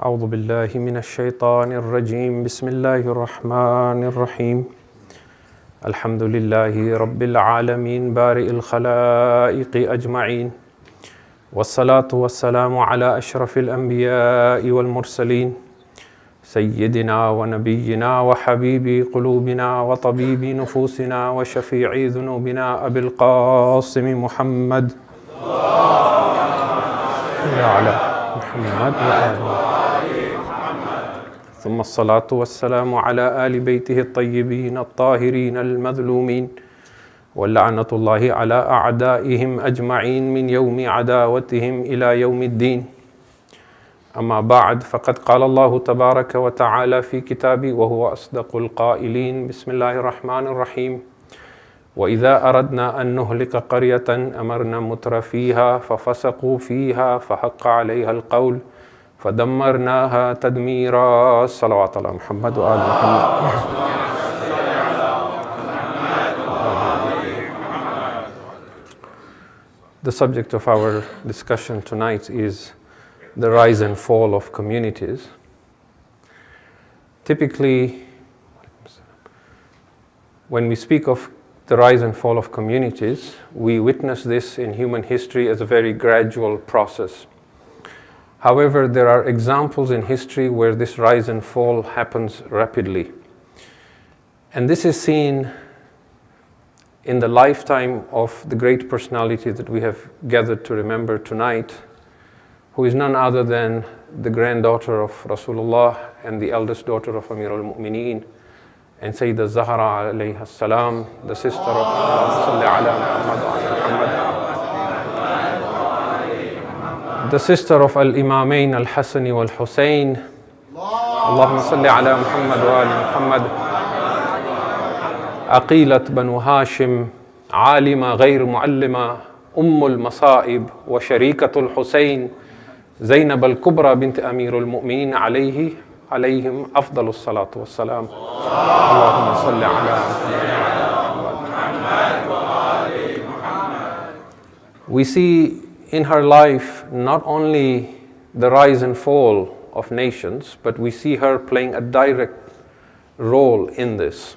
أعوذ بالله من الشيطان الرجيم بسم الله الرحمن الرحيم الحمد لله رب العالمين بارئ الخلائق أجمعين والصلاة والسلام على أشرف الأنبياء والمرسلين سيدنا ونبينا وحبيب قلوبنا وطبيب نفوسنا وشفيع ذنوبنا أبي القاسم محمد وعلى محمد وآله ثم الصلاة والسلام على آل بيته الطيبين الطاهرين المظلومين واللعنة الله على أعدائهم أجمعين من يوم عداوتهم إلى يوم الدين أما بعد فقد قال الله تبارك وتعالى في كتابه وهو أصدق القائلين بسم الله الرحمن الرحيم وإذا أردنا أن نهلك قرية أمرنا مترفيها ففسقوا فيها فحق عليها القول فدمرناها تدميرا صلوات على محمد وآل محمد. The subject of our discussion tonight is the rise and fall of communities. Typically, when we speak of the rise and fall of communities, we witness this in human history as a very gradual process. However, there are examples in history where this rise and fall happens rapidly. And this is seen in the lifetime of the great personality that we have gathered to remember tonight, who is none other than the granddaughter of Rasulullah and the eldest daughter of Amir al-Mu'mineen, and Sayyidah Zahra alayha salam, the sister of the sister of Al-Imamain Al-Hasani wal-Husayn. Allahumma salli ala Muhammad wa ali Muhammad. Aqilat Banu Hashim, Alima ghayr muallima, Ummul Masa'ib wa Sharikatul Husayn, Zainab al-Kubra bint Amir al-Mu'mineen alayhim afdalus salatu wassalam. Allahumma salli ala Muhammad. We see in her life not only the rise and fall of nations, but we see her playing a direct role in this.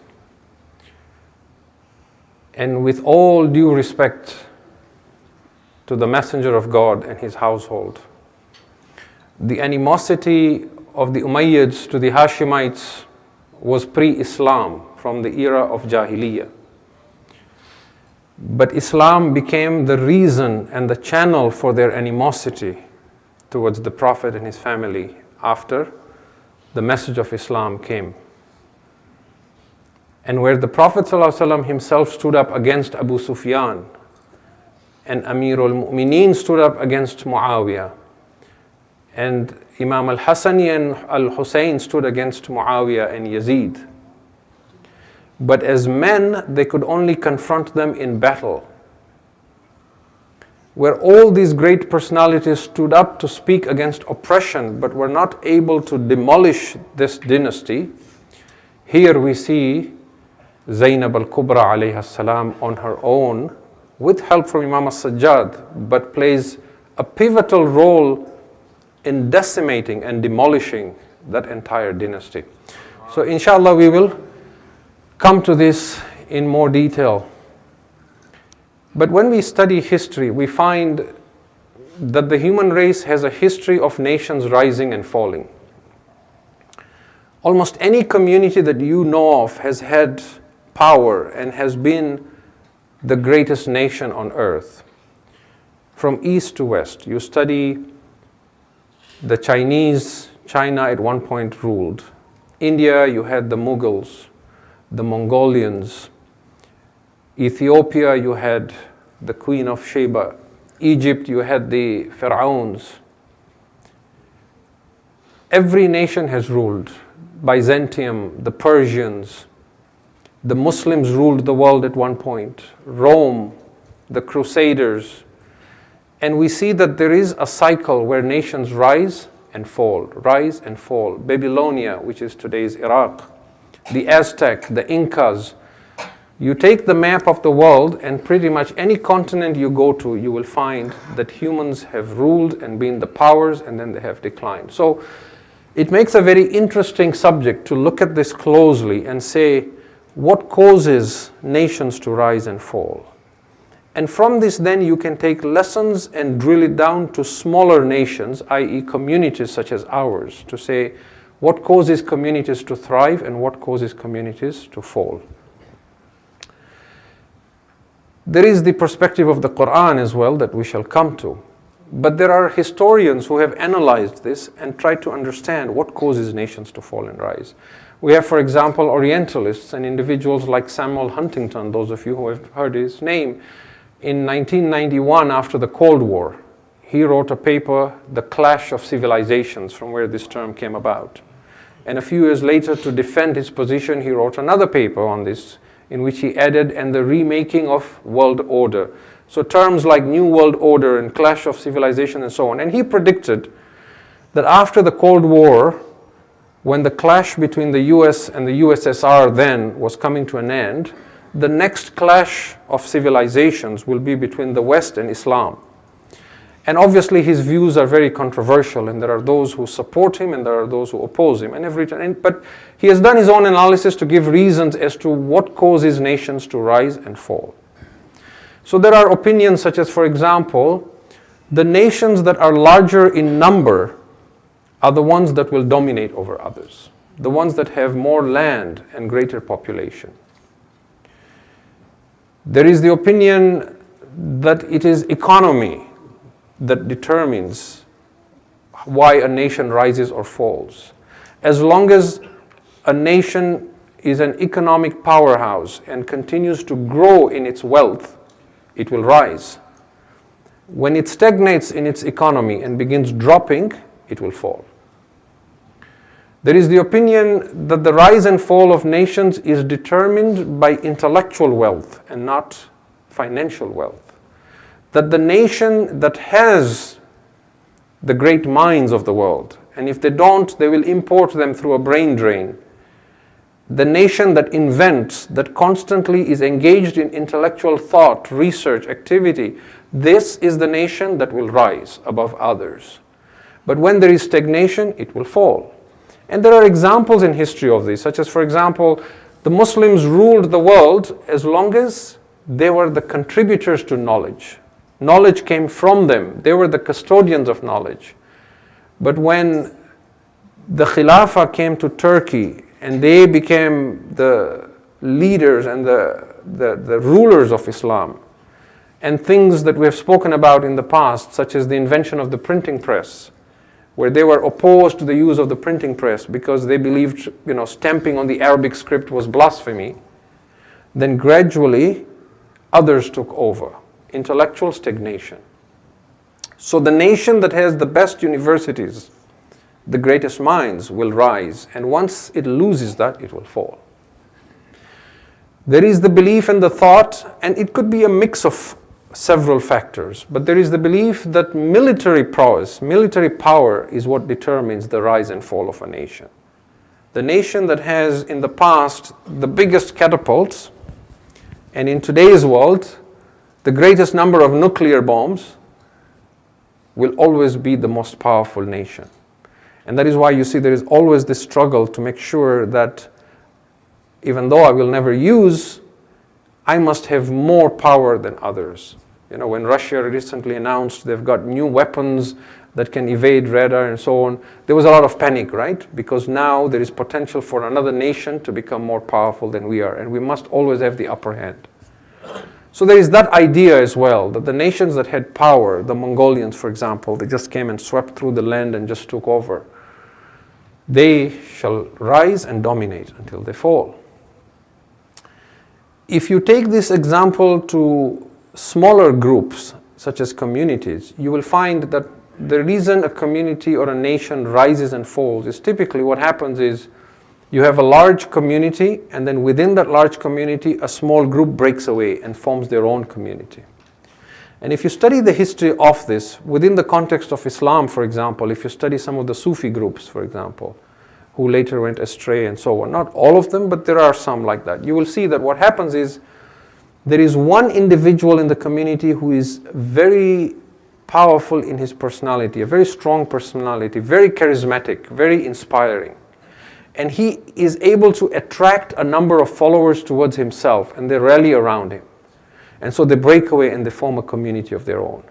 And with all due respect to the Messenger of God and his household, the animosity of the Umayyads to the Hashemites was pre-Islam, from the era of Jahiliyyah. But Islam became the reason and the channel for their animosity towards the Prophet and his family after the message of Islam came. And where the Prophet ﷺ himself stood up against Abu Sufyan, and Amir al-Mu'mineen stood up against Muawiyah, and Imam al-Hasani and al-Husayn stood against Muawiyah and Yazid. But as men, they could only confront them in battle. Where all these great personalities stood up to speak against oppression, but were not able to demolish this dynasty, here we see Zainab al-Kubra alayha salam on her own, with help from Imam al-Sajjad, but plays a pivotal role in decimating and demolishing that entire dynasty. So inshallah we will come to this in more detail. But when we study history, we find that the human race has a history of nations rising and falling. Almost any community that you know of has had power and has been the greatest nation on earth. From east to west, you study the Chinese, China at one point ruled. India, you had the Mughals, the Mongolians. Ethiopia, you had the Queen of Sheba. Egypt, you had the Pharaohs. Every nation has ruled. Byzantium, the Persians. The Muslims ruled the world at one point. Rome, the Crusaders. And we see that there is a cycle where nations rise and fall, rise and fall. Babylonia, which is today's Iraq. The Aztec, the Incas. You take the map of the world, and pretty much any continent you go to, you will find that humans have ruled and been the powers, and then they have declined. So It makes a very interesting subject to look at this closely and say, what causes nations to rise and fall? And from this then you can take lessons and drill it down to smaller nations, i.e. communities such as ours, to say what causes communities to thrive and what causes communities to fall. There is the perspective of the Quran as well that we shall come to. But there are historians who have analyzed this and tried to understand what causes nations to fall and rise. We have, for example, Orientalists and individuals like Samuel Huntington, those of you who have heard his name. In 1991, after the Cold War, he wrote a paper, The Clash of Civilizations, from where this term came about. And a few years later, to defend his position, he wrote another paper on this, in which he added, and the remaking of world order. So terms like New World Order and Clash of Civilization and so on. And he predicted that after the Cold War, when the clash between the US and the USSR then was coming to an end, the next clash of civilizations will be between the West and Islam. And obviously his views are very controversial, and there are those who support him and there are those who oppose him. But he has done his own analysis to give reasons as to what causes nations to rise and fall. So there are opinions such as, for example, the nations that are larger in number are the ones that will dominate over others, the ones that have more land and greater population. There is the opinion that it is economy that determines why a nation rises or falls. As long as a nation is an economic powerhouse and continues to grow in its wealth, it will rise. When it stagnates in its economy and begins dropping, it will fall. There is the opinion that the rise and fall of nations is determined by intellectual wealth and not financial wealth. That the nation that has the great minds of the world, and if they don't, they will import them through a brain drain. The nation that invents, that constantly is engaged in intellectual thought, research, activity, this is the nation that will rise above others. But when there is stagnation, it will fall. And there are examples in history of this, such as, for example, the Muslims ruled the world as long as they were the contributors to knowledge. Knowledge came from them. They were the custodians of knowledge. But when the Khilafah came to Turkey and they became the leaders and the rulers of Islam, and things that we have spoken about in the past, such as the invention of the printing press, where they were opposed to the use of the printing press because they believed, stamping on the Arabic script was blasphemy, then gradually others took over. Intellectual stagnation. So the nation that has the best universities, the greatest minds, will rise, and once it loses that, it will fall. There is the belief and the thought, and it could be a mix of several factors, but there is the belief that military prowess, military power is what determines the rise and fall of a nation. The nation that has in the past the biggest catapults, and in today's world the greatest number of nuclear bombs, will always be the most powerful nation. And that is why you see there is always this struggle to make sure that even though I will never use, I must have more power than others. When Russia recently announced they've got new weapons that can evade radar and so on, there was a lot of panic, right? Because now there is potential for another nation to become more powerful than we are, and we must always have the upper hand. So there is that idea as well, that the nations that had power, the Mongolians, for example, they just came and swept through the land and just took over. They shall rise and dominate until they fall. If you take this example to smaller groups, such as communities, you will find that the reason a community or a nation rises and falls is typically what happens is you have a large community, and then within that large community, a small group breaks away and forms their own community. And if you study the history of this, within the context of Islam, for example, if you study some of the Sufi groups, for example, who later went astray and so on, not all of them, but there are some like that, you will see that what happens is there is one individual in the community who is very powerful in his personality, a very strong personality, very charismatic, very inspiring. And he is able to attract a number of followers towards himself, and they rally around him. And so they break away and they form a community of their own.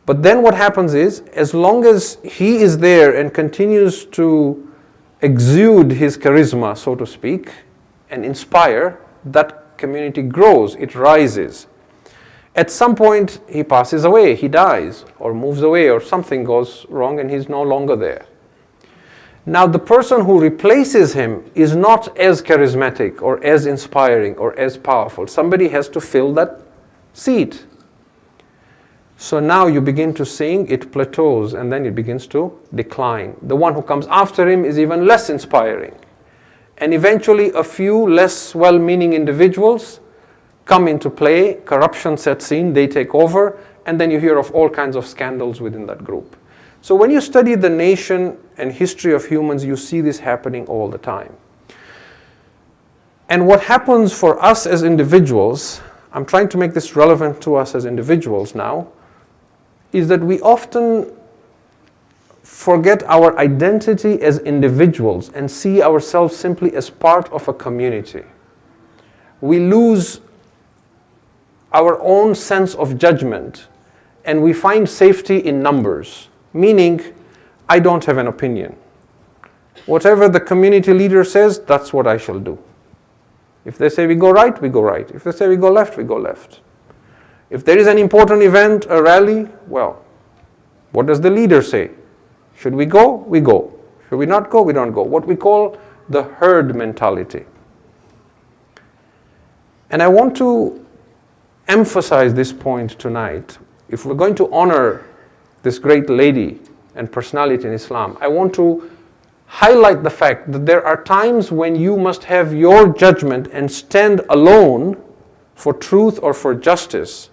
But then what happens is, as long as he is there and continues to exude his charisma, so to speak, and inspire, that community grows, it rises. At some point, he passes away, he dies, or moves away, or something goes wrong and he's no longer there. Now, the person who replaces him is not as charismatic, or as inspiring, or as powerful. Somebody has to fill that seat. So now you begin to sing, it plateaus, and then it begins to decline. The one who comes after him is even less inspiring. And eventually a few less well-meaning individuals come into play, corruption sets in, they take over, and then you hear of all kinds of scandals within that group. So when you study the nation and history of humans, you see this happening all the time. And what happens for us as individuals, I'm trying to make this relevant to us as individuals now, is that we often forget our identity as individuals and see ourselves simply as part of a community. We lose our own sense of judgment, and we find safety in numbers, meaning I don't have an opinion. Whatever the community leader says, that's what I shall do. If they say we go right, we go right. If they say we go left, we go left. If there is an important event, a rally, well, what does the leader say? Should we go? We go. Should we not go? We don't go. What we call the herd mentality. And I want to emphasize this point tonight. If we're going to honor this great lady and personality in Islam, I want to highlight the fact that there are times when you must have your judgment and stand alone for truth or for justice,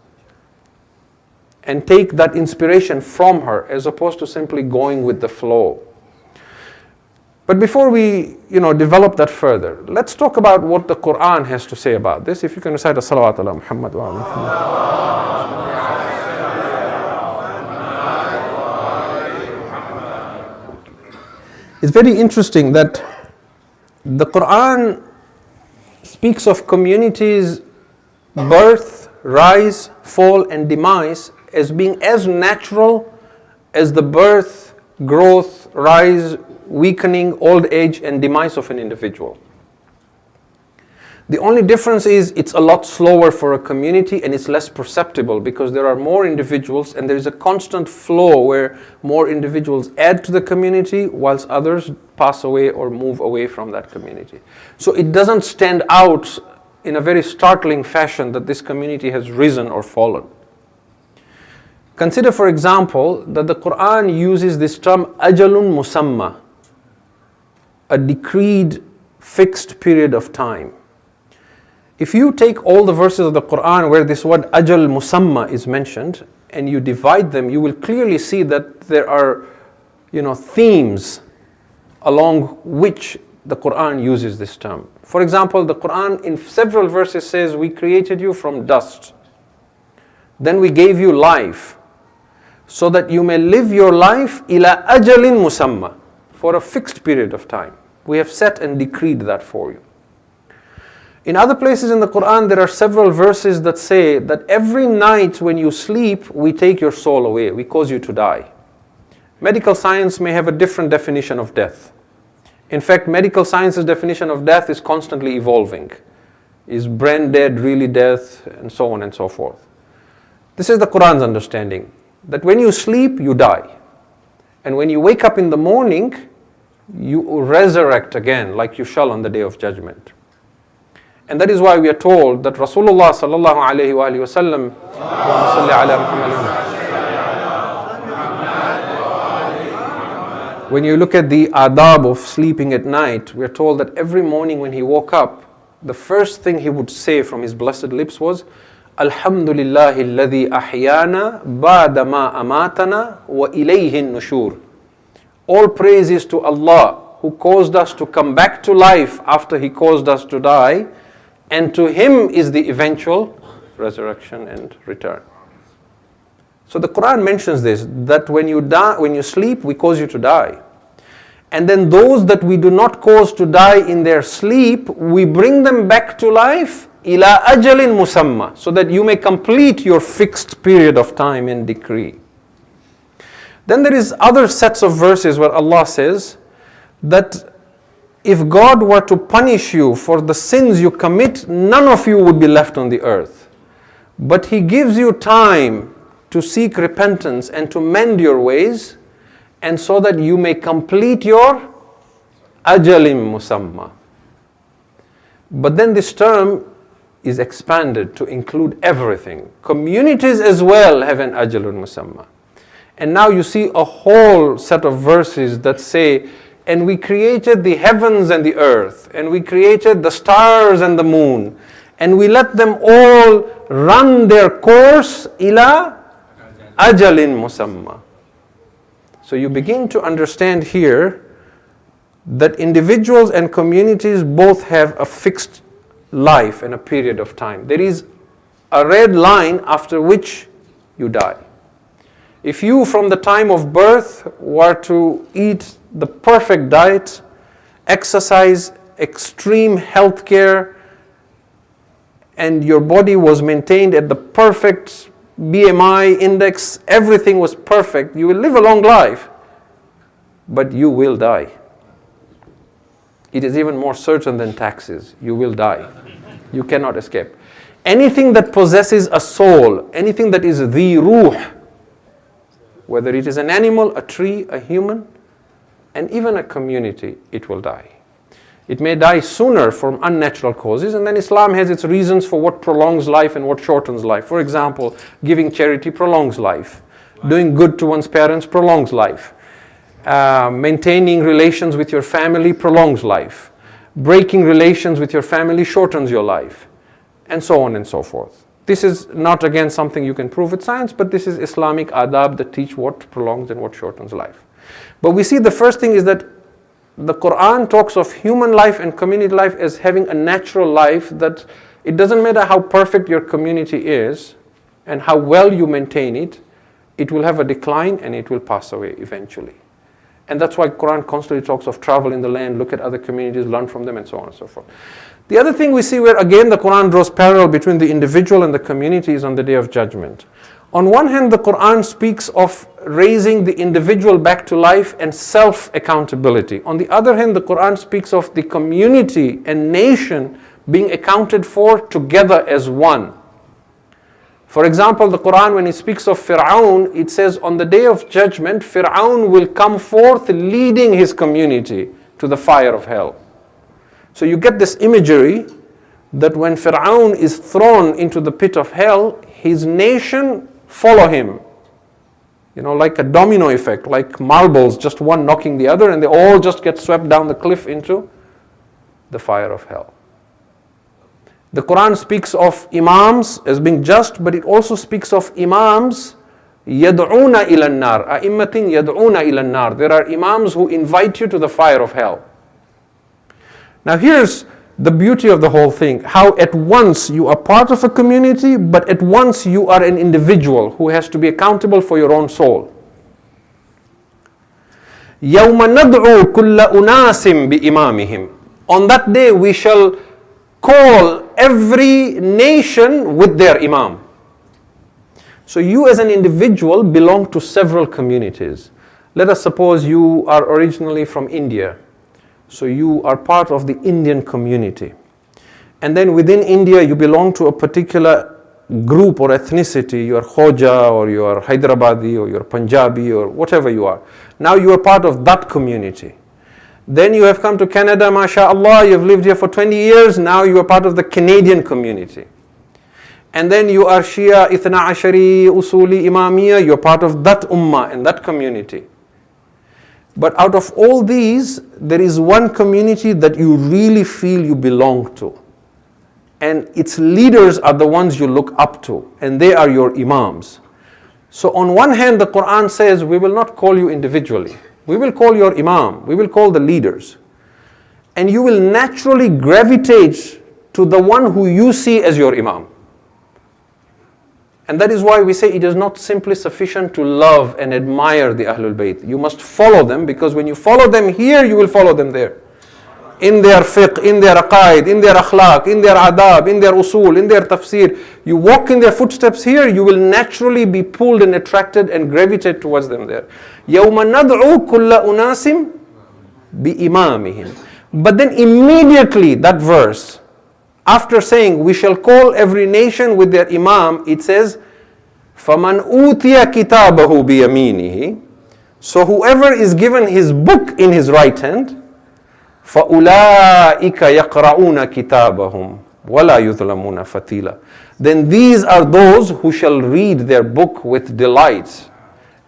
and take that inspiration from her as opposed to simply going with the flow. But before we develop that further, let's talk about what the Quran has to say about this. If you can recite a salawat ala Muhammad wa ala Muhammad. It's very interesting that the Quran speaks of communities' birth, rise, fall, and demise as being as natural as the birth, growth, rise, weakening, old age, and demise of an individual. The only difference is it's a lot slower for a community and it's less perceptible because there are more individuals and there is a constant flow where more individuals add to the community whilst others pass away or move away from that community. So it doesn't stand out in a very startling fashion that this community has risen or fallen. Consider, for example, that the Quran uses this term ajalun musamma, a decreed fixed period of time. If you take all the verses of the Quran where this word ajal musamma is mentioned and you divide them, you will clearly see that there are themes along which the Quran uses this term. For example, the Quran in several verses says, we created you from dust. Then we gave you life, so that you may live your life ila ajalin musamma, for a fixed period of time. We have set and decreed that for you. In other places in the Quran, there are several verses that say that every night when you sleep, we take your soul away, we cause you to die. Medical science may have a different definition of death. In fact, medical science's definition of death is constantly evolving. Is brain dead really death, and so on and so forth. This is the Quran's understanding, that when you sleep, you die. And when you wake up in the morning, you resurrect again, like you shall on the Day of Judgment. And that is why we are told that Rasulullah sallallahu alayhi wa alihi wa sallam, when you look at the adab of sleeping at night, we are told that every morning when he woke up, the first thing he would say from his blessed lips was, Alhamdulillahi alladhi ahyana ba'da ma amatana wa ilayhi nushur. All praise is to Allah who caused us to come back to life after He caused us to die, and to Him is the eventual resurrection and return. So the Quran mentions this, that when you die, when you sleep, we cause you to die. And then those that we do not cause to die in their sleep, we bring them back to life, ila ajalin musamma, so that you may complete your fixed period of time and decree. Then there is other sets of verses where Allah says that if God were to punish you for the sins you commit, none of you would be left on the earth. But He gives you time to seek repentance and to mend your ways, and so that you may complete your ajalim musamma. But then this term is expanded to include everything. Communities as well have an ajalun musamma. And now you see a whole set of verses that say, and we created the heavens and the earth, and we created the stars and the moon, and we let them all run their course ila ajalin musamma. So you begin to understand here that individuals and communities both have a fixed life and a period of time. There is a red line after which you die. If you from the time of birth were to eat the perfect diet, exercise, extreme health care, and your body was maintained at the perfect BMI index, everything was perfect, you will live a long life, but you will die. It is even more certain than taxes. You will die. You cannot escape. Anything that possesses a soul, anything that is the ruh, whether it is an animal, a tree, a human, and even a community, it will die. It may die sooner from unnatural causes, and then Islam has its reasons for what prolongs life and what shortens life. For example, giving charity prolongs life. Doing good to one's parents prolongs life. Maintaining relations with your family prolongs life. Breaking relations with your family shortens your life. And so on and so forth. This is not, again, something you can prove with science, but this is Islamic adab that teach what prolongs and what shortens life. But we see the first thing is that the Quran talks of human life and community life as having a natural life, that it doesn't matter how perfect your community is and how well you maintain it, it will have a decline and it will pass away eventually. And that's why Quran constantly talks of travel in the land, look at other communities, learn from them, and so on and so forth. The other thing we see where again the Quran draws parallel between the individual and the community is on the Day of Judgment. On one hand, the Quran speaks of raising the individual back to life and self-accountability. On the other hand, the Quran speaks of the community and nation being accounted for together as one. For example, the Quran, when it speaks of Fir'aun, it says on the Day of Judgment, Fir'aun will come forth leading his community to the fire of hell. So you get this imagery that when Fir'aun is thrown into the pit of hell, his nation follow him. You know, like a domino effect, like marbles, just one knocking the other, and they all just get swept down the cliff into the fire of hell. The Quran speaks of imams as being just, but it also speaks of imams yad'una ila an-nar, a'immatin yad'una ila an-nar. There are imams who invite you to the fire of hell. Now here's the beauty of the whole thing, how at once you are part of a community, but at once you are an individual who has to be accountable for your own soul. يَوْمَ نَدْعُو كُلَّ أُنَاسٍ بِإِمَامِهِمْ. On that day we shall call every nation with their imam. So you as an individual belong to several communities. Let us suppose you are originally from India. So you are part of the Indian community. And then within India you belong to a particular group or ethnicity. You are Khoja or you are Hyderabadi or you are Punjabi or whatever you are. Now you are part of that community. Then you have come to Canada, mashallah, you have lived here for 20 years, now you are part of the Canadian community. And then you are Shia, Ithna Ashari, Usuli, Imamiya, you are part of that ummah and that community. But out of all these, there is one community that you really feel you belong to. And its leaders are the ones you look up to, and they are your imams. So on one hand, the Quran says, we will not call you individually. We will call your imam, we will call the leaders. And you will naturally gravitate to the one who you see as your imam. And that is why we say it is not simply sufficient to love and admire the Ahlul Bayt. You must follow them, because when you follow them here, you will follow them there. In their fiqh, in their aqaid, in their akhlaq, in their adab, in their usul, in their tafsir. You walk in their footsteps here, you will naturally be pulled and attracted and gravitate towards them there. يَوْمَ نَدْعُو كُلَّ أُنَاسٍ بِإِمَامِهِمْ. But then immediately that verse, after saying we shall call every nation with their imam, it says, فَمَنْ أُوتِيَ كِتَابَهُ بِيَمِينِهِ. So whoever is given his book in his right hand, فَأُولَٰئِكَ يَقْرَؤُونَ كِتَابَهُمْ وَلَا يُظْلَمُونَ فَتِيلًا. Then these are those who shall read their book with delight,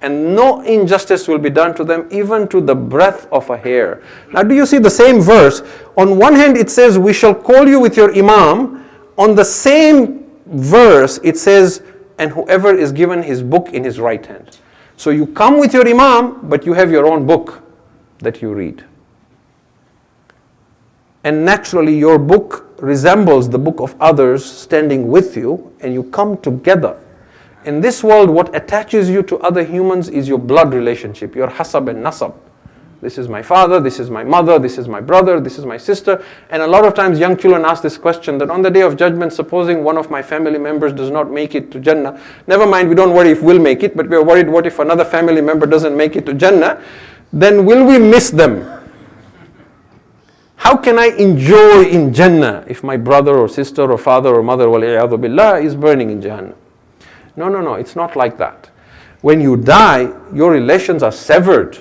and no injustice will be done to them, even to the breadth of a hair. Now do you see the same verse? On one hand it says, we shall call you with your imam. On the same verse it says, and whoever is given his book in his right hand. So you come with your imam, but you have your own book that you read. And naturally your book resembles the book of others standing with you, and you come together. In this world, what attaches you to other humans is your blood relationship, your hasab and nasab. This is my father, this is my mother, this is my brother, this is my sister. And a lot of times young children ask this question, that on the day of judgment, supposing one of my family members does not make it to Jannah, never mind, we don't worry if we'll make it, but we're worried what if another family member doesn't make it to Jannah, then will we miss them? How can I enjoy in Jannah if my brother or sister or father or mother, wal-iyadhu billah, is burning in Jahannam? No, it's not like that. When you die, your relations are severed.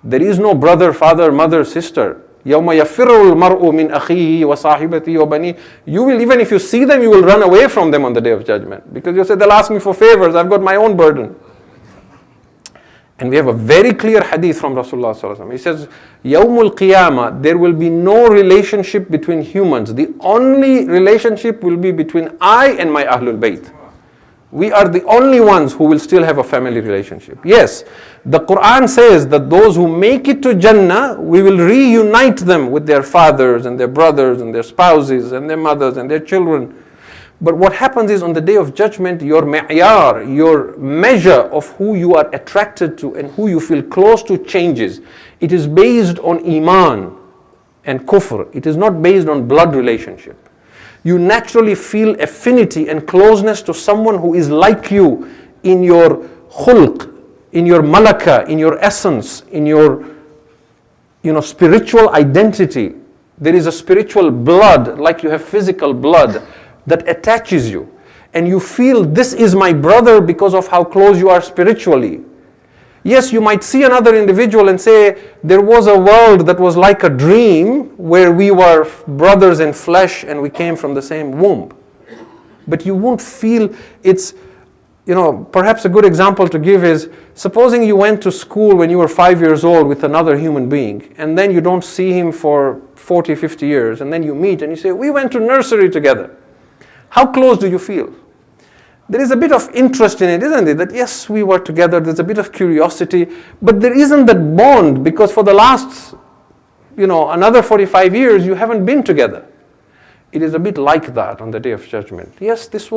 There is no brother, father, mother, sister. يَوْمَ يَفِرُّ الْمَرْءُ مِنْ أَخِيهِ وَصَاحِبَتِهِ وَبَنِيهِ. You will, even if you see them, you will run away from them on the day of judgment. Because you say, they'll ask me for favors, I've got my own burden. And we have a very clear hadith from Rasulullah sallallahu alaihi wasallam. He says, Yawmul Qiyamah, there will be no relationship between humans. The only relationship will be between I and my Ahlul Bayt. We are the only ones who will still have a family relationship. Yes, the Quran says that those who make it to Jannah, we will reunite them with their fathers and their brothers and their spouses and their mothers and their children. But what happens is, on the day of judgment, your ma'yar, your measure of who you are attracted to and who you feel close to changes. It is based on iman and kufr. It is not based on blood relationship. You naturally feel affinity and closeness to someone who is like you in your khulq, in your malaka, in your essence, in your spiritual identity. There is a spiritual blood, like you have physical blood, that attaches you, and you feel this is my brother because of how close you are spiritually. Yes, you might see another individual and say, there was a world that was like a dream where we were brothers in flesh and we came from the same womb. But you won't feel it's, perhaps a good example to give is, supposing you went to school when you were 5 years old with another human being, and then you don't see him for 40, 50 years, and then you meet and you say, we went to nursery together. How close do you feel? There is a bit of interest in it, isn't it? That yes, we were together, there's a bit of curiosity, but there isn't that bond, because for the last, another 45 years, you haven't been together. It is a bit like that on the day of judgment. Yes, this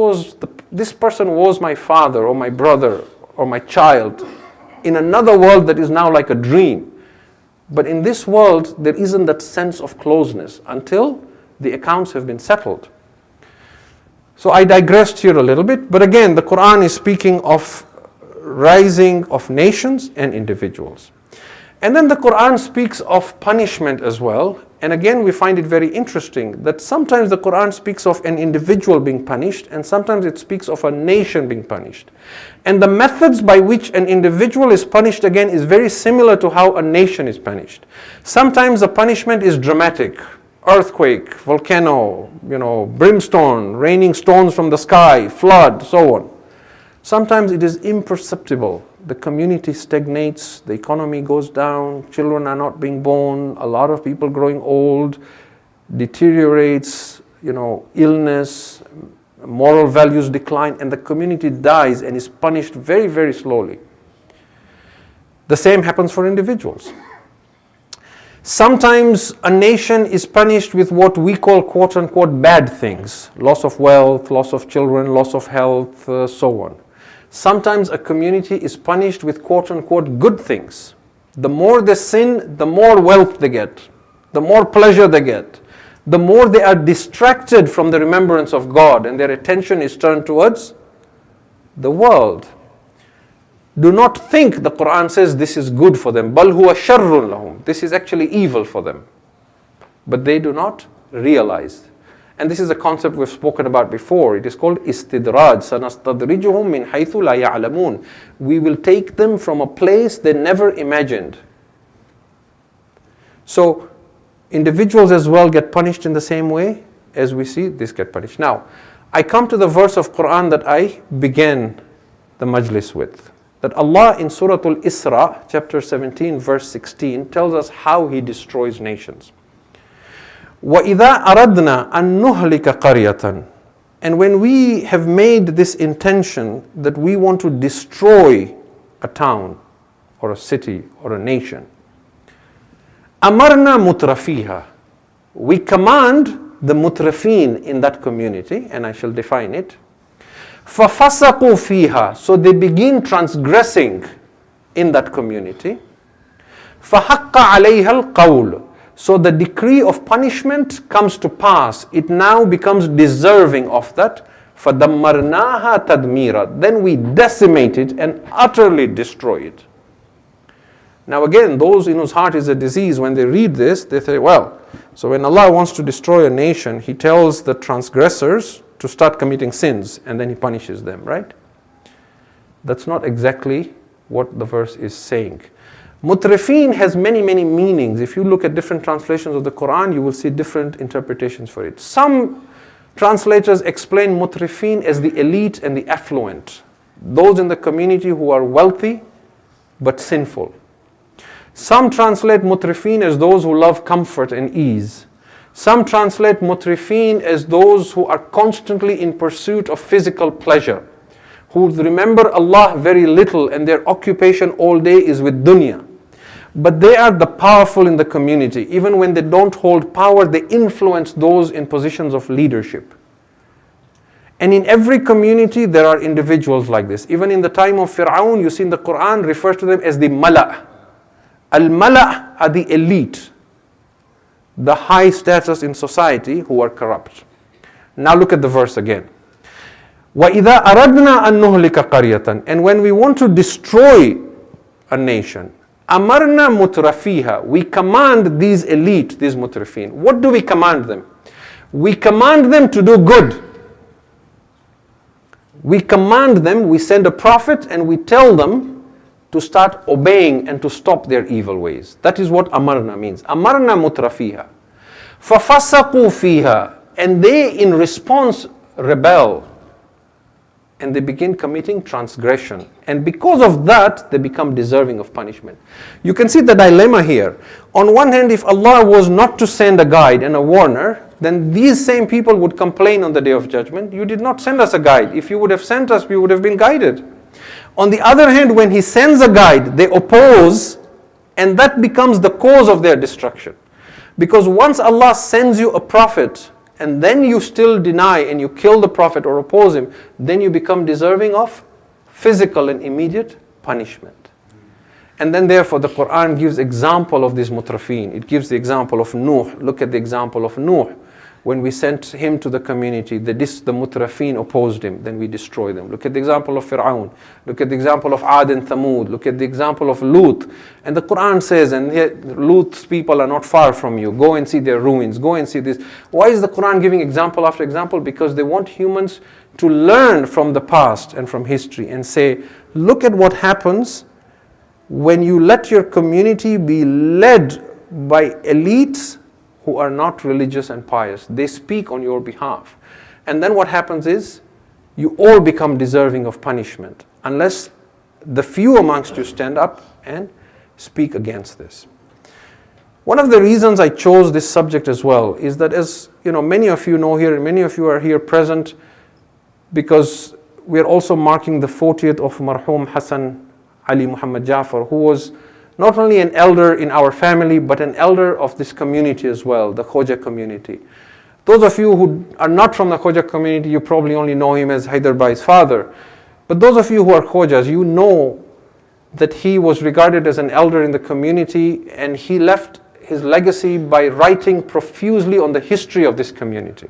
person was my father or my brother or my child in another world that is now like a dream. But in this world, there isn't that sense of closeness until the accounts have been settled. So I digressed here a little bit, but again, the Quran is speaking of rising of nations and individuals. And then the Quran speaks of punishment as well. And again, we find it very interesting that sometimes the Quran speaks of an individual being punished, and sometimes it speaks of a nation being punished. And the methods by which an individual is punished, again, is very similar to how a nation is punished. Sometimes the punishment is dramatic. Earthquake, volcano, brimstone, raining stones from the sky, flood, so on. Sometimes it is imperceptible. The community stagnates, the economy goes down, children are not being born, a lot of people growing old, deteriorates, illness, moral values decline, and the community dies and is punished very, very slowly. The same happens for individuals. Sometimes a nation is punished with what we call quote unquote bad things, loss of wealth, loss of children, loss of health, so on. Sometimes a community is punished with quote unquote good things. The more they sin, the more wealth they get, the more pleasure they get, the more they are distracted from the remembrance of God and their attention is turned towards the world. Do not think, the Quran says, this is good for them. بَلْ هُوَ شَرٌّ لَهُمْ. This is actually evil for them. But they do not realize. And this is a concept we've spoken about before. It is called istidraj. سَنَسْتَدْرِجُهُمْ مِنْ حَيْثُ لَا يَعْلَمُونَ. We will take them from a place they never imagined. So individuals as well get punished in the same way as we see this get punished. Now, I come to the verse of Quran that I began the majlis with. That Allah in Surah Al-Isra, chapter 17, verse 16, tells us how He destroys nations. وَإِذَا أَرَدْنَا أَن نُهْلِكَ قَرْيَةً. And when we have made this intention that we want to destroy a town or a city or a nation, أَمَرْنَا مُتْرَفِيهَا. We command the mutrafin in that community, and I shall define it. فَفَسَقُوا فِيهَا. So they begin transgressing in that community. فَحَقَّ عَلَيْهَا الْقَوْلُ. So the decree of punishment comes to pass. It now becomes deserving of that. فَدَمَّرْنَاهَا تَدْمِيرًا. Then we decimate it and utterly destroy it. Now again, those in whose heart is a disease, when they read this, they say, well, so when Allah wants to destroy a nation, He tells the transgressors to start committing sins, and then He punishes them, right? That's not exactly what the verse is saying. Mutrafin has many, many meanings. If you look at different translations of the Quran, you will see different interpretations for it. Some translators explain mutrafin as the elite and the affluent, those in the community who are wealthy but sinful. Some translate mutrafin as those who love comfort and ease. Some translate mutrifin as those who are constantly in pursuit of physical pleasure, who remember Allah very little and their occupation all day is with dunya. But they are the powerful in the community. Even when they don't hold power, they influence those in positions of leadership. And in every community there are individuals like this. Even in the time of Fir'aun, you see in the Quran refers to them as the mala'. Al-mala' are the elite, the high status in society who are corrupt. Now look at the verse again. وَإِذَا أَرَدْنَا أَن نُهْلِكَ قَرْيَةً. And when we want to destroy a nation, أَمَرْنَا مُتْرَفِيهَا. We command these elite, these mutrafin. What do we command them? We command them to do good. We command them, we send a prophet and we tell them to start obeying and to stop their evil ways. That is what amarna means. Amarna mutrafiha. فَفَسَقُوا فِيهَا. And they in response rebel. And they begin committing transgression. And because of that, they become deserving of punishment. You can see the dilemma here. On one hand, if Allah was not to send a guide and a warner, then these same people would complain on the Day of Judgment. You did not send us a guide. If you would have sent us, we would have been guided. On the other hand, when He sends a guide, they oppose, and that becomes the cause of their destruction. Because once Allah sends you a prophet, and then you still deny and you kill the prophet or oppose him, then you become deserving of physical and immediate punishment. And then therefore the Quran gives example of this mutrafin. It gives the example of Nuh. Look at the example of Nuh. When we sent him to the community, the mutrafin opposed him, then we destroy them. Look at the example of Fir'aun. Look at the example of Ad and Thamud. Look at the example of Lut. And the Quran says, and Lut's people are not far from you. Go and see their ruins. Go and see this. Why is the Quran giving example after example? Because they want humans to learn from the past and from history and say, look at what happens when you let your community be led by elites who are not religious and pious. They speak on your behalf. And then what happens is, you all become deserving of punishment, unless the few amongst you stand up and speak against this. One of the reasons I chose this subject as well is that, as you know, many of you know here, and many of you are here present because we are also marking the 40th of Marhum Hassan Ali Muhammad Jaffer, who was not only an elder in our family, but an elder of this community as well, the Khoja community. Those of you who are not from the Khoja community, you probably only know him as Haider Bai's father. But those of you who are Khojas, you know that he was regarded as an elder in the community, and he left his legacy by writing profusely on the history of this community.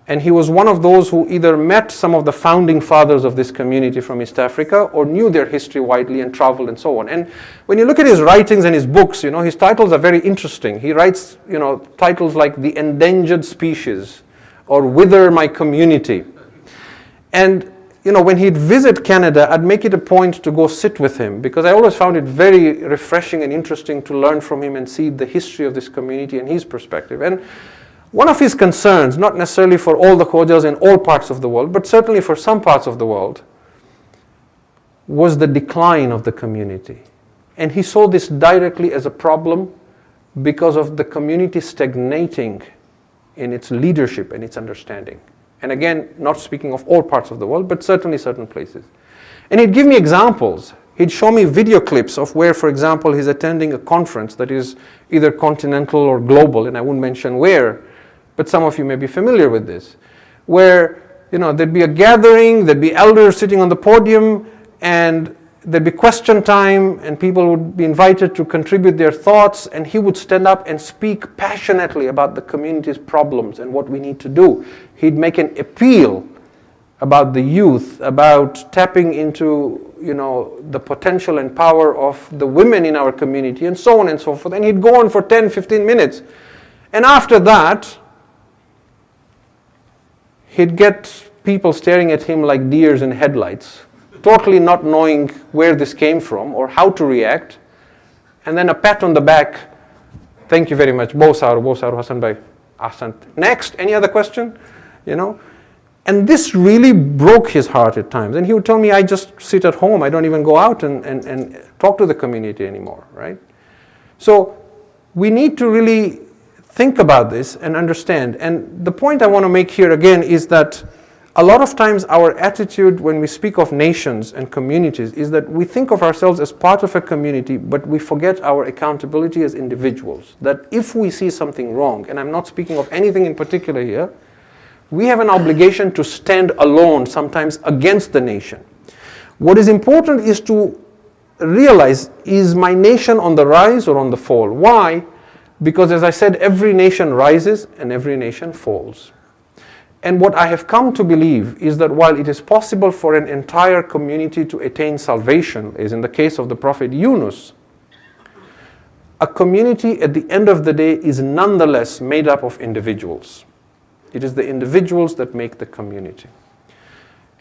And he was one of those who either met some of the founding fathers of this community from East Africa or knew their history widely and traveled and so on. And when you look at his writings and his books, his titles are very interesting. He writes, titles like The Endangered Species or Wither My Community. And, when he'd visit Canada, I'd make it a point to go sit with him, because I always found it very refreshing and interesting to learn from him and see the history of this community and his perspective. And one of his concerns, not necessarily for all the Khojas in all parts of the world, but certainly for some parts of the world, was the decline of the community. And he saw this directly as a problem because of the community stagnating in its leadership and its understanding. And again, not speaking of all parts of the world, but certainly certain places. And he'd give me examples. He'd show me video clips of where, for example, he's attending a conference that is either continental or global, and I won't mention where, but some of you may be familiar with this, where there'd be a gathering, there'd be elders sitting on the podium, and there'd be question time, and people would be invited to contribute their thoughts, and he would stand up and speak passionately about the community's problems and what we need to do. He'd make an appeal about the youth, about tapping into the potential and power of the women in our community, and so on and so forth. And he'd go on for 10, 15 minutes. And after that, he'd get people staring at him like deers in headlights, totally not knowing where this came from or how to react. And then a pat on the back. Thank you very much. Bosaru Hassan Bhai. Ahsant. Next, any other question? And this really broke his heart at times. And he would tell me, I just sit at home. I don't even go out and talk to the community anymore, right? So we need to really think about this and understand. And the point I want to make here again is that a lot of times our attitude when we speak of nations and communities is that we think of ourselves as part of a community, but we forget our accountability as individuals. That if we see something wrong, and I'm not speaking of anything in particular here, we have an obligation to stand alone, sometimes against the nation. What is important is to realize, is my nation on the rise or on the fall? Why? Because as I said, every nation rises and every nation falls. And what I have come to believe is that while it is possible for an entire community to attain salvation, as in the case of the Prophet Yunus, a community at the end of the day is nonetheless made up of individuals. It is the individuals that make the community.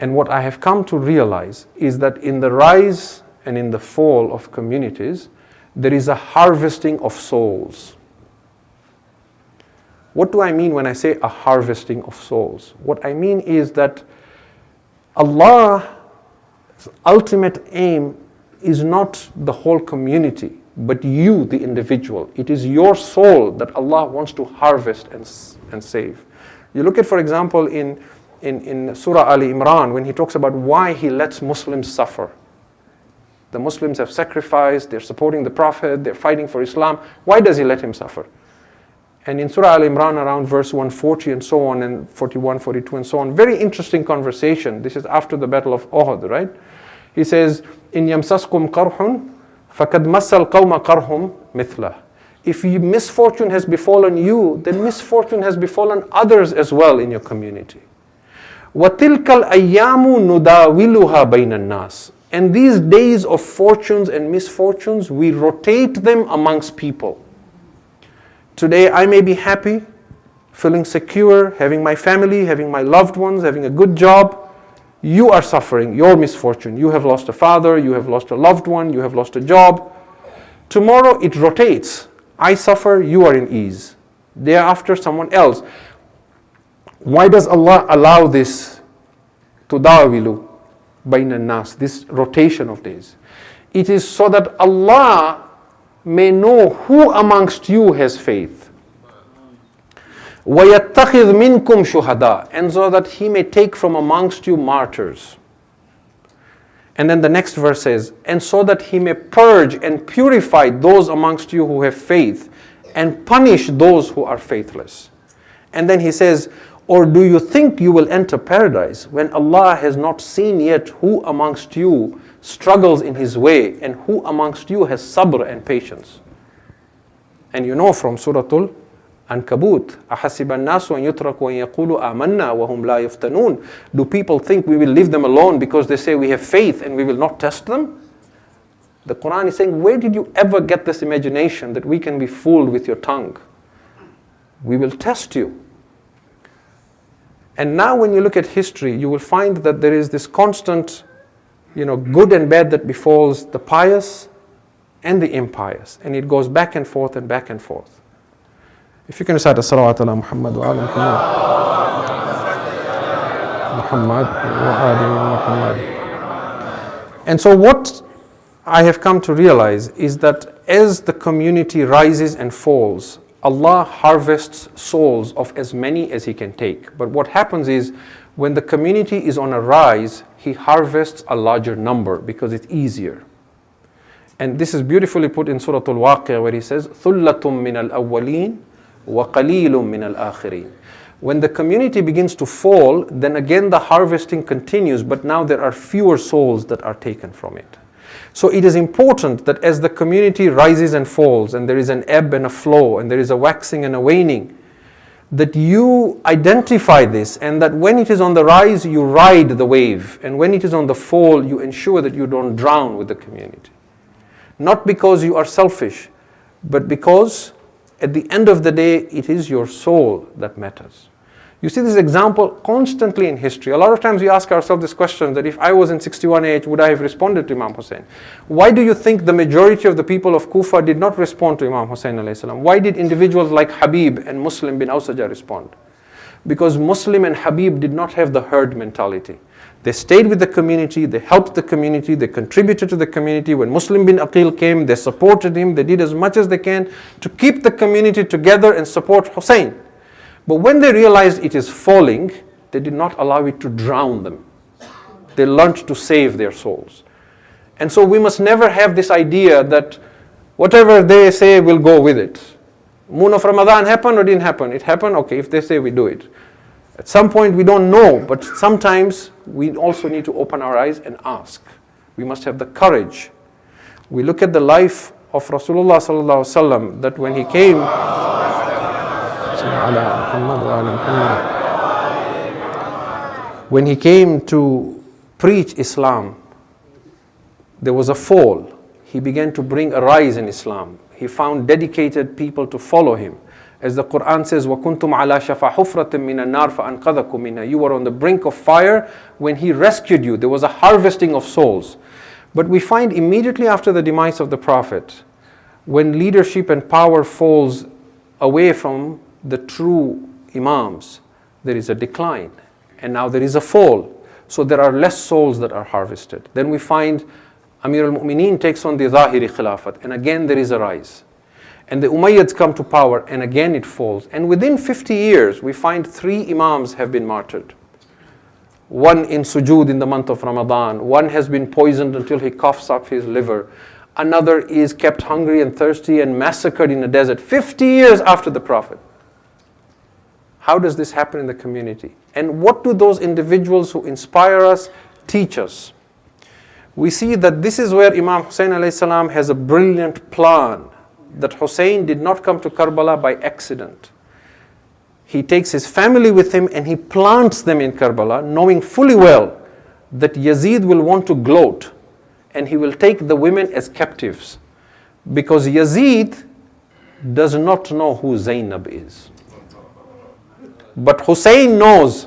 And what I have come to realize is that in the rise and in the fall of communities, there is a harvesting of souls. What do I mean when I say a harvesting of souls? What I mean is that Allah's ultimate aim is not the whole community, but you, the individual. It is your soul that Allah wants to harvest and save. You look at, for example, in Surah Ali Imran, when he talks about why he lets Muslims suffer. The Muslims have sacrificed, they're supporting the Prophet, they're fighting for Islam. Why does he let him suffer? And in Surah Al-Imran around verse 140 and so on, and 41, 42 and so on, very interesting conversation. This is after the battle of Uhud, right? He says, إِن يَمْسَسْكُمْ قَرْحٌ فَقَدْ مَسَّ الْقَوْمَ قَرْحٌ مِثْلَهُ. If misfortune has befallen you, then misfortune has befallen others as well in your community. وَتِلْكَ الْأَيَّامُ نُدَاوِلُهَا بَيْنَ النَّاسِ. And these days of fortunes and misfortunes, we rotate them amongst people. Today I may be happy, feeling secure, having my family, having my loved ones, having a good job. You are suffering your misfortune. You have lost a father, you have lost a loved one, you have lost a job. Tomorrow it rotates. I suffer, you are in ease. Thereafter someone else. Why does Allah allow this tudawilu bayna nas, this rotation of days? It is so that Allah may know who amongst you has faith. وَيَتَّخِذْ مِنْكُمْ شُهَدَاءَ. And so that He may take from amongst you martyrs. And then the next verse says, and so that he may purge and purify those amongst you who have faith and punish those who are faithless. And then he says, or do you think you will enter paradise when Allah has not seen yet who amongst you struggles in his way and who amongst you has sabr and patience? And you know from Surah Al-Ankabut, أَحَسِبَ النَّاسُ أَن يُتْرَكُوا أَن يَقُولُوا آمَنَّا وَهُمْ لَا يُفْتَنُونَ. Do people think we will leave them alone because they say we have faith and we will not test them? The Quran is saying, where did you ever get this imagination that we can be fooled with your tongue? We will test you. And now when you look at history, you will find that there is this constant, good and bad that befalls the pious and the impious. And it goes back and forth and back and forth. If you can recite as-salawat ala Muhammad wa ala Muhammad wa ala Muhammad. And so what I have come to realize is that as the community rises and falls, Allah harvests souls of as many as He can take. But what happens is, when the community is on a rise, He harvests a larger number because it's easier. And this is beautifully put in Surah Al-Waqi'ah, where He says, ثُلَّةٌ مِّنَ الْأَوَّلِينَ وَقَلِيلٌ مِّنَ الْآخِرِينَ. When the community begins to fall, then again the harvesting continues, but now there are fewer souls that are taken from it. So it is important that as the community rises and falls, and there is an ebb and a flow, and there is a waxing and a waning, that you identify this, and that when it is on the rise, you ride the wave, and when it is on the fall, you ensure that you don't drown with the community. Not because you are selfish, but because at the end of the day, it is your soul that matters. You see this example constantly in history. A lot of times we ask ourselves this question, that if I was in 61 AH, would I have responded to Imam Hussein? Why do you think the majority of the people of Kufa did not respond to Imam Hussein alayhi salam? Why did individuals like Habib and Muslim bin Awsaja respond? Because Muslim and Habib did not have the herd mentality. They stayed with the community, they helped the community, they contributed to the community. When Muslim bin Aqil came, they supported him, they did as much as they can to keep the community together and support Hussein. But when they realized it is falling, they did not allow it to drown them. They learned to save their souls. And so we must never have this idea that whatever they say, we'll go with it. Moon of Ramadan happened or didn't happen? It happened, okay, if they say, we do it. At some point we don't know, but sometimes we also need to open our eyes and ask. We must have the courage. We look at the life of Rasulullah sallallahu alaihi wasallam, that when he came, when he came to preach Islam, there was a fall. He began to bring a rise in Islam. He found dedicated people to follow him. As the Quran says, وَكُنْتُمْ عَلَى شَفَى حُفْرَةٍ مِّنَ النَّارِ فَأَنْقَذَكُمْ مِنْهَا. You were on the brink of fire when he rescued you. There was a harvesting of souls. But we find immediately after the demise of the Prophet, when leadership and power falls away from the true Imams, there is a decline. And now there is a fall. So there are less souls that are harvested. Then we find Amir al-Mu'mineen takes on the Zahiri Khilafat, and again there is a rise. And the Umayyads come to power, and again it falls. And within 50 years, we find 3 Imams have been martyred. One in sujood in the month of Ramadan. One has been poisoned until he coughs up his liver. Another is kept hungry and thirsty and massacred in the desert 50 years after the Prophet. How does this happen in the community? And what do those individuals who inspire us teach us? We see that this is where Imam Hussein alayhi salam has a brilliant plan, that Hussein did not come to Karbala by accident. He takes his family with him and he plants them in Karbala, knowing fully well that Yazid will want to gloat and he will take the women as captives, because Yazid does not know who Zainab is. But Hussein knows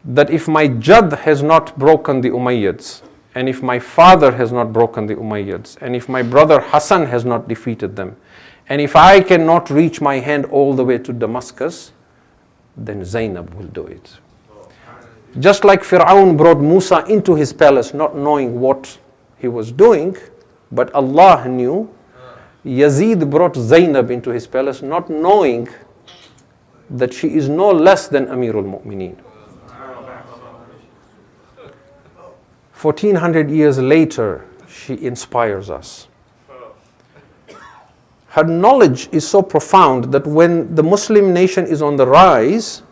that if my Jad has not broken the Umayyads, and if my father has not broken the Umayyads, and if my brother Hassan has not defeated them, and if I cannot reach my hand all the way to Damascus, then Zainab will do it. Just like Fir'aun brought Musa into his palace not knowing what he was doing, but Allah knew, Yazid brought Zainab into his palace not knowing that she is no less than Amirul Mu'mineen. 1400 years later, she inspires us. Her knowledge is so profound that when the Muslim nation is on the rise,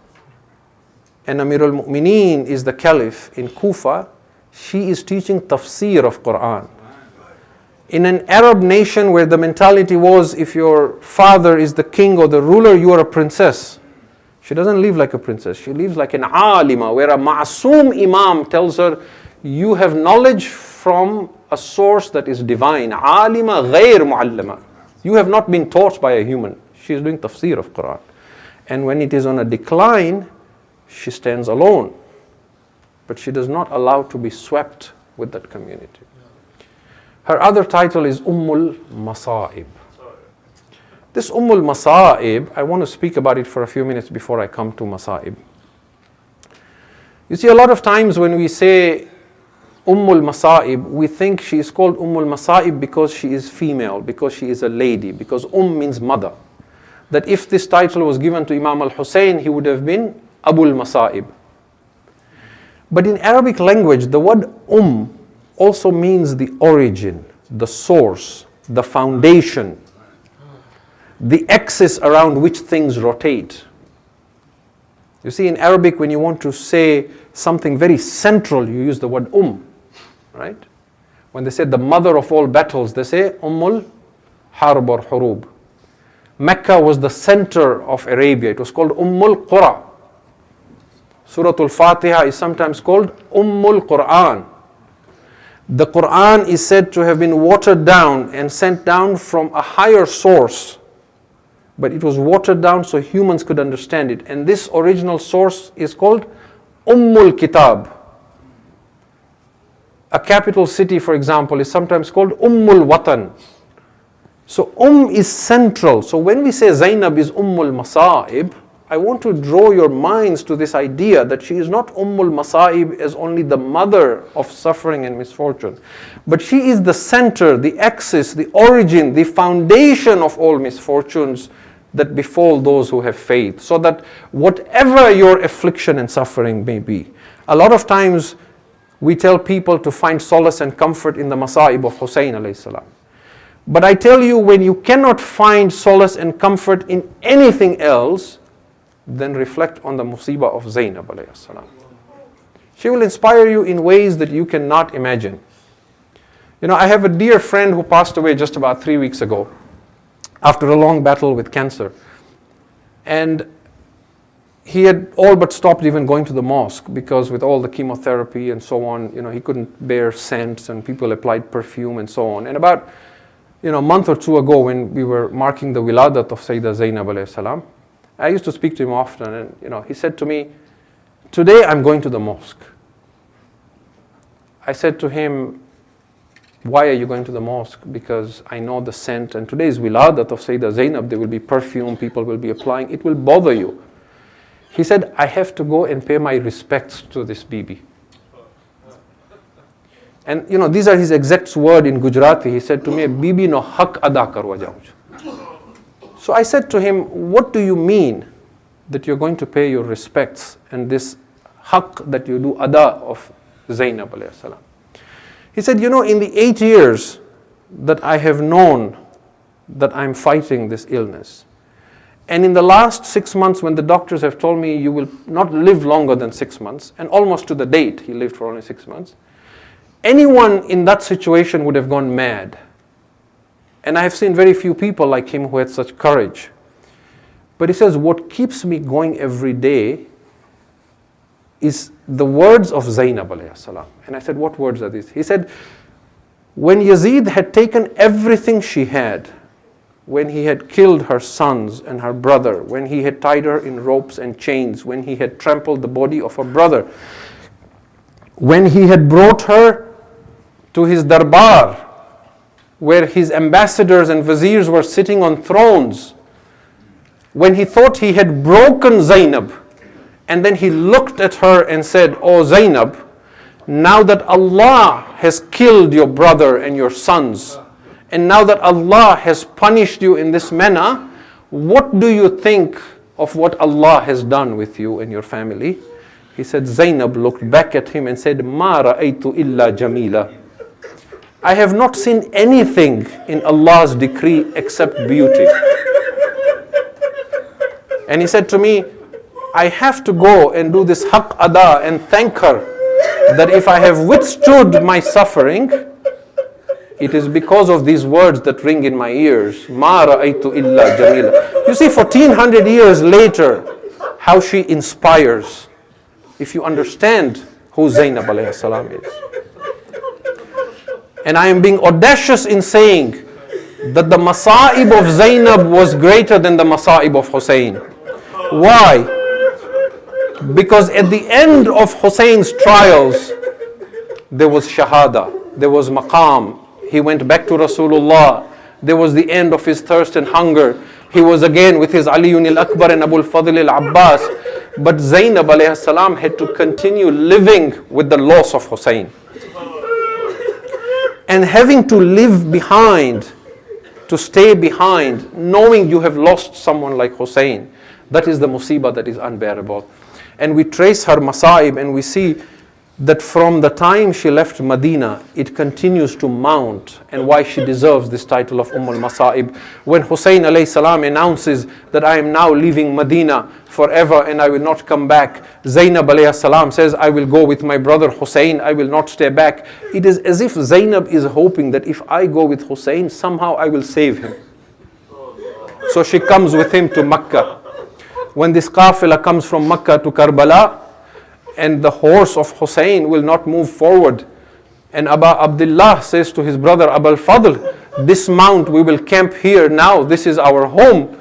and Amir al-Mu'mineen is the caliph in Kufa, she is teaching tafsir of Quran. In an Arab nation where the mentality was, if your father is the king or the ruler, you are a princess. She doesn't live like a princess. She lives like an alima, where a ma'soom imam tells her, you have knowledge from a source that is divine. Alima ghayr mu'allama. You have not been taught by a human. She is doing tafsir of Quran. And when it is on a decline, she stands alone. But she does not allow to be swept with that community. Her other title is Ummul Masa'ib. This Ummul Masa'ib, I want to speak about it for a few minutes before I come to Masa'ib. You see, a lot of times when we say Ummul Masa'ib, we think she is called Ummul Masa'ib because she is female, because she is a lady, because means mother. That if this title was given to Imam al-Hussein, he would have been Abul Masa'ib. But in Arabic language, the word also means the origin, the source, the foundation, the axis around which things rotate. You see, in Arabic, when you want to say something very central, you use the word right? When they say the mother of all battles, they say Ummul Harb or Hurub. Mecca was the center of Arabia. It was called Ummul Qura. Surah Al-Fatiha is sometimes called Ummul Quran. The Quran is said to have been watered down and sent down from a higher source. But it was watered down so humans could understand it. And this original source is called Ummul Kitab. A capital city, for example, is sometimes called Ummul Watan. So is central. So when we say Zainab is Ummul Masa'ib, I want to draw your minds to this idea that she is not Ummul Masa'ib as only the mother of suffering and misfortune. But she is the center, the axis, the origin, the foundation of all misfortunes that befall those who have faith. So that whatever your affliction and suffering may be, a lot of times we tell people to find solace and comfort in the Masa'ib of Hussein alayhi salam. But I tell you, when you cannot find solace and comfort in anything else, then reflect on the musibah of Zainab alayhi salam. She will inspire you in ways that you cannot imagine. You know, I have a dear friend who passed away just about 3 weeks ago after a long battle with cancer. And he had all but stopped even going to the mosque because with all the chemotherapy and so on, he couldn't bear scents and people applied perfume and so on. And about, a month or two ago when we were marking the wiladat of Sayyidah Zainab alayhi salam, I used to speak to him often and, he said to me, today I'm going to the mosque. I said to him, why are you going to the mosque? Because I know the scent and today's wiladat of Sayyidah Zainab, there will be perfume, people will be applying, it will bother you. He said, I have to go and pay my respects to this Bibi. And these are his exact words in Gujarati. He said to me, Bibi no haq ada karwa jauj. So I said to him, what do you mean that you're going to pay your respects and this haq that you do ada of Zainab alayhi salam? He said, in the 8 years that I have known that I'm fighting this illness, and in the last 6 months when the doctors have told me you will not live longer than 6 months, and almost to the date he lived for only 6 months, anyone in that situation would have gone mad. And I have seen very few people like him who had such courage. But he says, what keeps me going every day is the words of Zainab alayhi salam. And I said, what words are these? He said, when Yazid had taken everything she had, when he had killed her sons and her brother, when he had tied her in ropes and chains, when he had trampled the body of her brother, when he had brought her to his darbar, where his ambassadors and viziers were sitting on thrones, when he thought he had broken Zainab, and then he looked at her and said, "Oh Zainab, now that Allah has killed your brother and your sons, and now that Allah has punished you in this manner, what do you think of what Allah has done with you and your family?" He said, Zainab looked back at him and said, Ma ra'aytu illa jamila. I have not seen anything in Allah's decree except beauty. And he said to me, I have to go and do this haq ada and thank her that if I have withstood my suffering, it is because of these words that ring in my ears. Ma ra'aytu illa jamila. You see, 1400 years later, how she inspires. If you understand who Zainab alayhi salam is. And I am being audacious in saying that the masa'ib of Zainab was greater than the masa'ib of Hussein. Why? Because at the end of Hussein's trials, there was shahada, there was maqam. He went back to Rasulullah. There was the end of his thirst and hunger. He was again with his Aliyun al-Akbar and Abu al-Fadl al-Abbas. But Zainab alayhi salam had to continue living with the loss of Hussein. And having to live behind, to stay behind, knowing you have lost someone like Hussein, that is the musibah that is unbearable. And we trace her masa'ib and we see that from the time she left Medina, it continues to mount, and why she deserves this title of al-Masa'ib. When Hussein alayhi salam announces that I am now leaving Medina forever and I will not come back, Zainab alayhi salam says, I will go with my brother Hussein, I will not stay back. It is as if Zainab is hoping that if I go with Hussein, somehow I will save him. So she comes with him to Makkah. When this qafila comes from Makkah to Karbala, and the horse of Hussein will not move forward, and Aba Abdullah says to his brother Abu al-Fadl, dismount, we will camp here now, this is our home.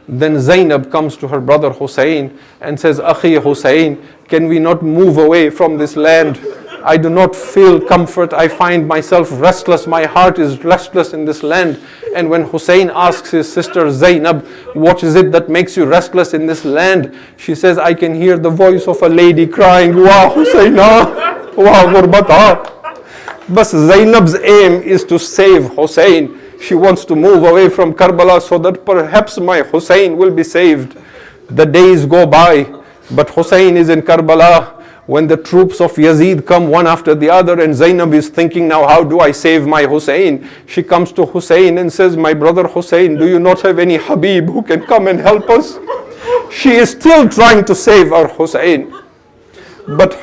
Then Zainab comes to her brother Hussein and says, Akhi Hussein, can we not move away from this land? I do not feel comfort, I find myself restless, my heart is restless in this land. And when Hussein asks his sister Zainab, what is it that makes you restless in this land? She says, I can hear the voice of a lady crying, Wa Husaina, Wa Gurbata. But Zainab's aim is to save Hussein. She wants to move away from Karbala so that perhaps my Hussein will be saved. The days go by, but Hussein is in Karbala. When the troops of Yazid come one after the other, and Zainab is thinking, now how do I save my Hussein? She comes to Hussein and says, my brother Hussein, do you not have any Habib who can come and help us? She is still trying to save our Hussein. But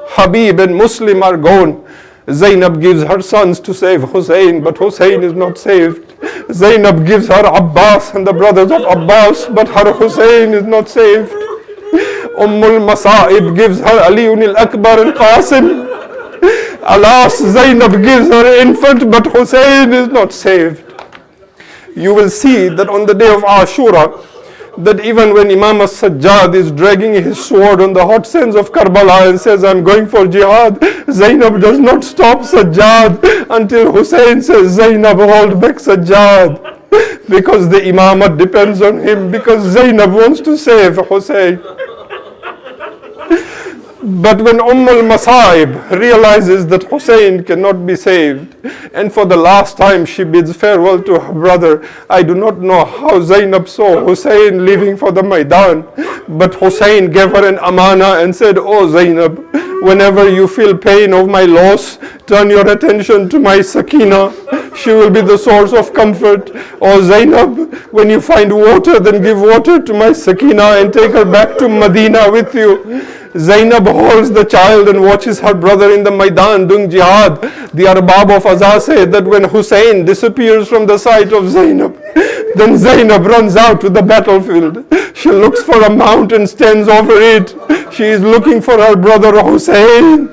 Habib and Muslim are gone. Zainab gives her sons to save Hussein, but Hussein is not saved. Zainab gives her Abbas and the brothers of Abbas, but her Hussein is not saved. al-Masa'ib gives her Aliyun al-Akbar and Qasim. Alas, Zainab gives her infant, but Hussein is not saved. You will see that on the day of Ashura, that even when Imam as-Sajjad is dragging his sword on the hot sands of Karbala and says, I'm going for jihad, Zainab does not stop Sajjad until Hussein says, Zainab, hold back Sajjad. Because the Imamat depends on him, because Zainab wants to save Hussein. But when al-Masa'ib realizes that Hussein cannot be saved, and for the last time she bids farewell to her brother, I do not know how Zainab saw Hussein leaving for the Maidan, but Hussein gave her an amana and said, oh Zainab, whenever you feel pain of my loss, turn your attention to my Sakina. She will be the source of comfort. Oh Zainab, when you find water, then give water to my Sakina and take her back to Medina with you. Zainab holds the child and watches her brother in the Maidan doing jihad. The Arbab of Azhar say that when Hussein disappears from the sight of Zainab, then Zainab runs out to the battlefield. She looks for a mount and stands over it. She is looking for her brother Hussein.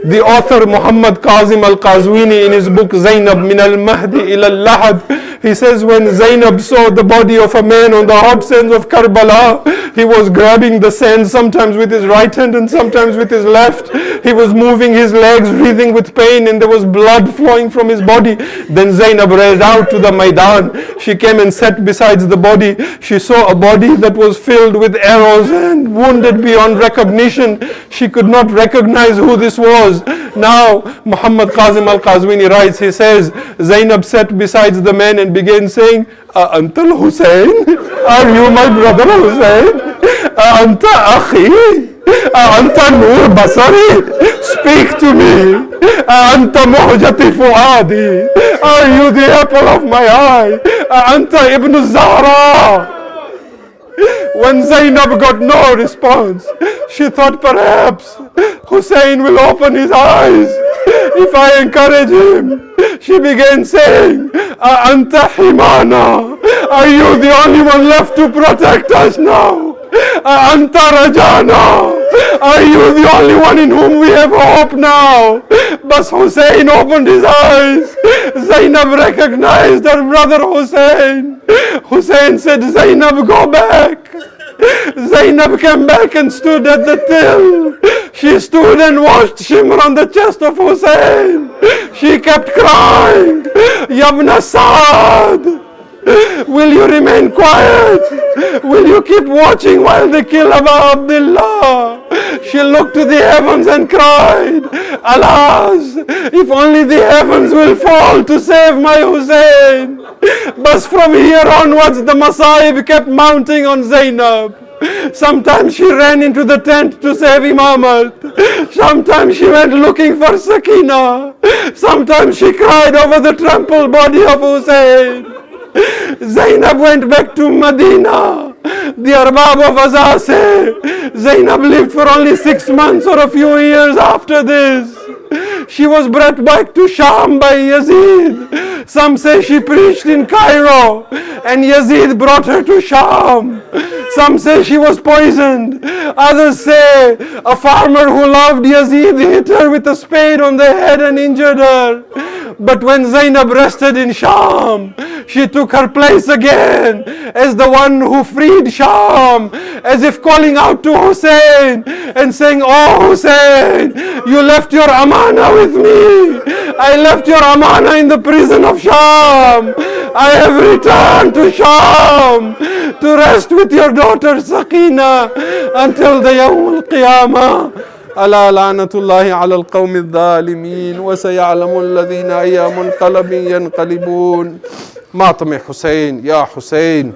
The author Muhammad Kazim al-Qazwini in his book Zainab min al-Mahdi ila al-Lahad, he says when Zainab saw the body of a man on the hot sands of Karbala, he was grabbing the sand sometimes with his right hand and sometimes with his left. He was moving his legs, writhing with pain, and there was blood flowing from his body. Then Zainab ran out to the Maidan. She came and sat beside the body. She saw a body that was filled with arrows and wounded beyond recognition. She could not recognize who this was. Now Muhammad Kazim al-Qazwini writes, he says, Zainab sat beside the man and began saying, Antal Hussein? Are you my brother Hussein? Anta akhi? أنت نور بصري. Speak to me. أنت مهجة فؤادي. Are you the apple of my eye? أنت ابن الزهراء. When Zainab got no response, she thought perhaps Hussein will open his eyes if I encourage him. She began saying, Anta Himana, are you the only one left to protect us now? Anta Rajana, are you the only one in whom we have hope now? But Hussein opened his eyes. Zainab recognized her brother Hussein. Hussein said, Zainab, go back. Zainab came back and stood at the till. She stood and watched shimmer on the chest of Hussein. She kept crying, Yabna Saad, will you remain quiet? Will you keep watching while they kill Abu Abdullah? She looked to the heavens and cried, Alas, if only the heavens will fall to save my Hussein. But from here onwards the Masaib kept mounting on Zainab. Sometimes she ran into the tent to save Imamat. Sometimes she went looking for Sakina. Sometimes she cried over the trampled body of Hussein. Zainab went back to Medina. The Arbab of Azaz say Zainab lived for only 6 months or a few years after this. She was brought back to Sham by Yazid. Some say she preached in Cairo and Yazid brought her to Sham. Some say she was poisoned. Others say a farmer who loved Yazid hit her with a spade on the head and injured her. But when Zainab rested in Sham, she took her place again as the one who freed Sham, as if calling out to Hussein and saying, Oh Hussein, you left your amana with me. I left your amana in the prison of Sham. I have returned to Sham to rest with your daughter Sakina until the Yawm al-Qiyamah. ألا لعنة الله على القوم الظالمين وسيعلم الذين أي منقلب ينقلبون. ماطم حسين يا حسين